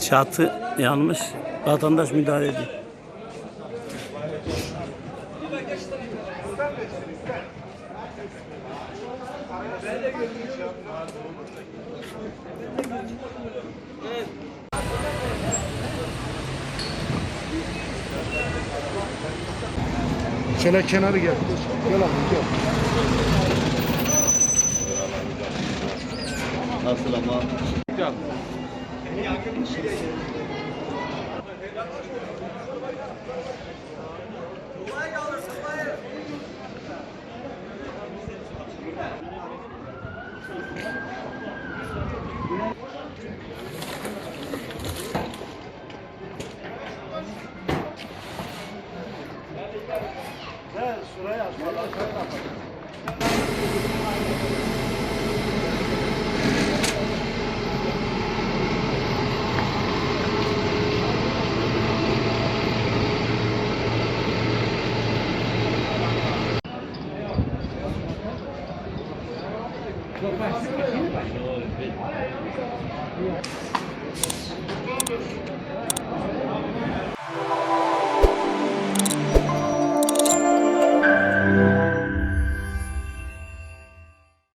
Çatı yanmış. Vatandaş müdahale ediyor. Şöyle kenarı gel. Gel abi gel. Nasıl ama? Gel. Şuraya at. Thank you.